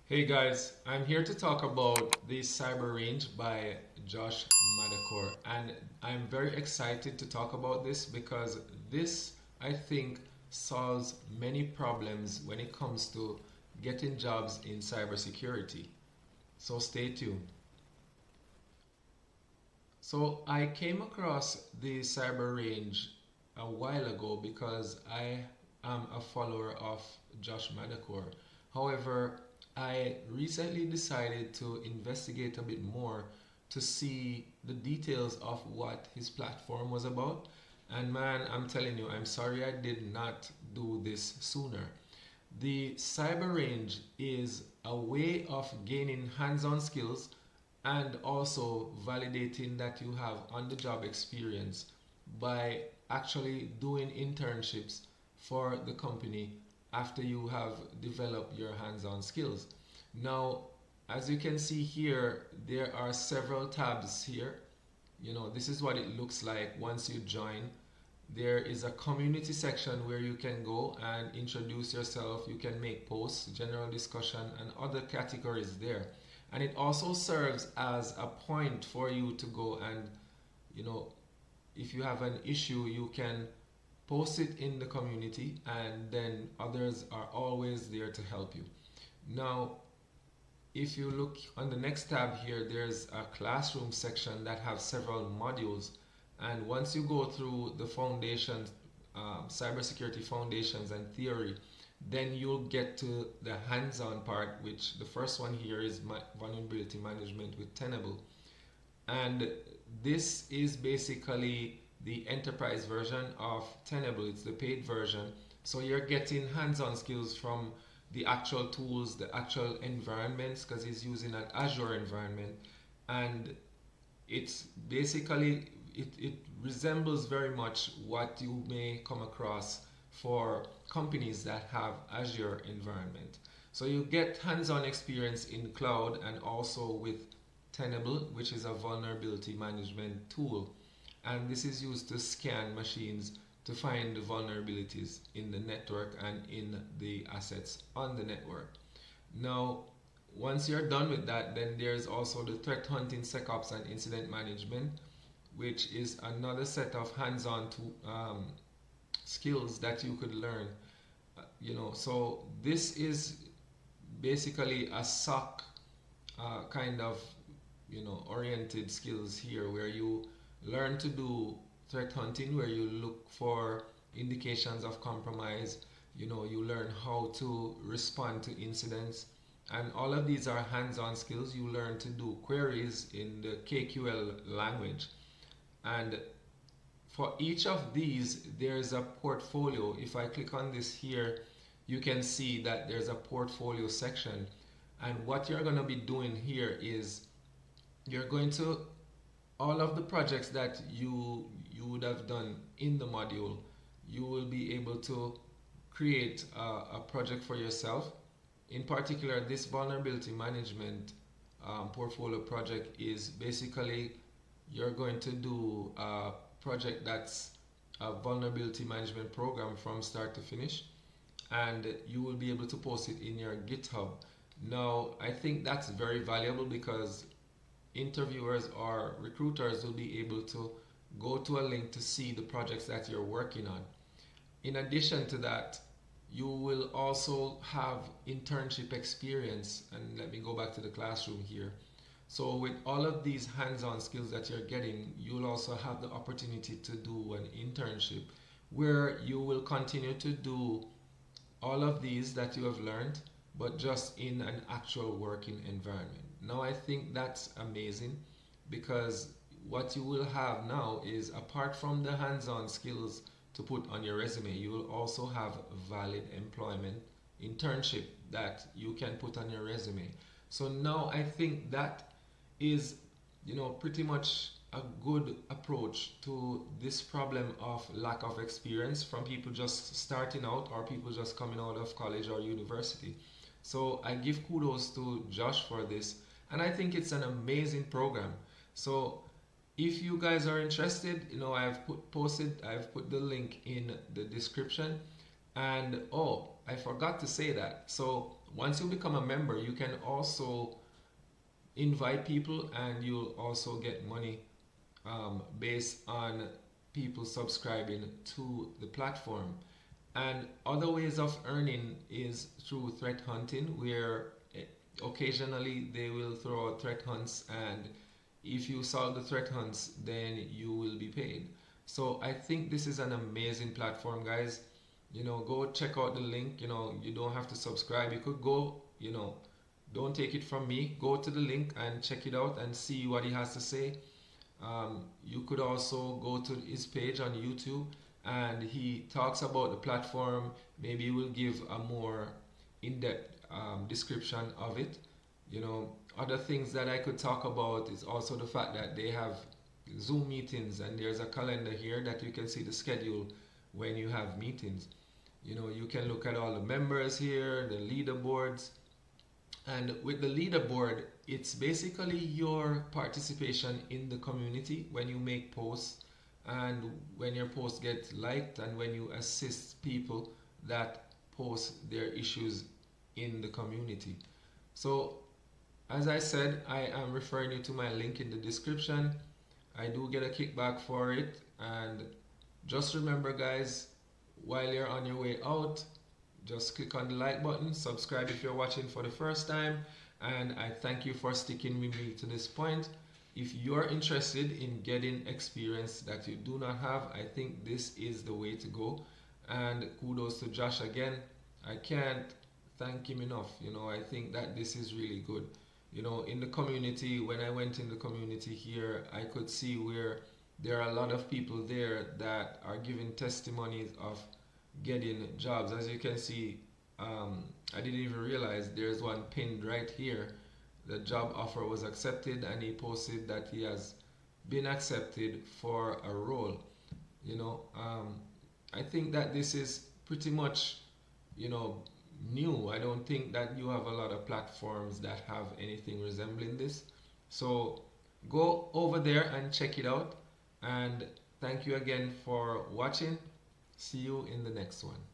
Hey guys, I'm here to talk about the Cyber Range by Josh Madakor, and I'm very excited to talk about this because this, I think, solves many problems when it comes to getting jobs in cybersecurity. So stay tuned. So I came across the Cyber Range a while ago because I am a follower of Josh Madakor. However, I recently decided to investigate a bit more to see the details of what his platform was about. And man, I'm telling you, I'm sorry I did not do this sooner. The cyber range is a way of gaining hands on skills and also validating that you have on the job experience by actually doing internships for the company after you have developed your hands on skills. Now, as you can see here, there are several tabs here. This is what it looks like once you join. There is a community section where you can go and introduce yourself. You can make posts, general discussion, and other categories there. And it also serves as a point for you to go and, you know, if you have an issue, you can post it in the community, and then others are always there to help you. Now, if you look on the next tab here, there's a classroom section that has several modules. And once you go through the foundations, cybersecurity foundations and theory, then you'll get to the hands-on part, which the first one here is vulnerability management with Tenable. And this is basically the enterprise version of Tenable. It's the paid version. So you're getting hands-on skills from the actual tools, the actual environments, because he's using an Azure environment. And it's basically, it resembles very much what you may come across for companies that have Azure environment. So you get hands-on experience in cloud and also with Tenable, which is a vulnerability management tool. And this is used to scan machines to find the vulnerabilities in the network and in the assets on the network. Now, once you're done with that, then there's also the threat hunting, SecOps, and incident management, which is another set of hands-on skills that you could learn. So this is basically a SOC kind of oriented skills here where you learn to do threat hunting, where you look for indications of compromise. You learn how to respond to incidents, and all of these are hands-on skills. You learn to do queries in the KQL language, and for each of these there's a portfolio. If I click on this here, you can see that there's a portfolio section, and what you're going to be doing here is you're going to, all of the projects that you would have done in the module, you will be able to create a project for yourself. In particular, this vulnerability management portfolio project is basically you're going to do a project that's a vulnerability management program from start to finish, and you will be able to post it in your GitHub. Now, I think that's very valuable because interviewers or recruiters will be able to go to a link to see the projects that you're working on. In addition to that, you will also have internship experience. And let me go back to the classroom here. So, with all of these hands on skills that you're getting, you'll also have the opportunity to do an internship where you will continue to do all of these that you have learned, but just in an actual working environment. Now, I think that's amazing because what you will have now is, apart from the hands on skills to put on your resume, you will also have valid employment internship that you can put on your resume. So now I think that is, pretty much a good approach to this problem of lack of experience from people just starting out or people just coming out of college or university. So I give kudos to Josh for this, and I think it's an amazing program. So if you guys are interested, I've put the link in the description. And oh, I forgot to say that. So once you become a member, you can also invite people, and you'll also get money based on people subscribing to the platform. And other ways of earning is through threat hunting, where occasionally they will throw out threat hunts, and if you solve the threat hunts, then you will be paid. So I think this is an amazing platform, guys. Go check out the link. You don't have to subscribe. You could go, don't take it from me. Go to the link and check it out and see what he has to say. You could also go to his page on YouTube, and he talks about the platform. Maybe he will give a more in-depth description of it. Other things that I could talk about is also the fact that they have Zoom meetings, and there's a calendar here that you can see the schedule when you have meetings. You can look at all the members here, the leaderboards, and with the leaderboard, it's basically your participation in the community when you make posts, and when your posts get liked, and when you assist people that post their issues in the community. So, as I said, I am referring you to my link in the description. I do get a kickback for it, and just remember, guys, while you're on your way out, just click on the like button, subscribe if you're watching for the first time, and I thank you for sticking with me to this point. If you're interested in getting experience that you do not have, I think this is the way to go. And kudos to Josh again. I can't thank him enough. I think that this is really good. In the community, when I went in the community here, I could see where there are a lot of people there that are giving testimonies of getting jobs. As you can see, I didn't even realize there's one pinned right here. The job offer was accepted, and he posted that he has been accepted for a role. I think that this is pretty much, new. I don't think that you have a lot of platforms that have anything resembling this. So go over there and check it out. And thank you again for watching. See you in the next one.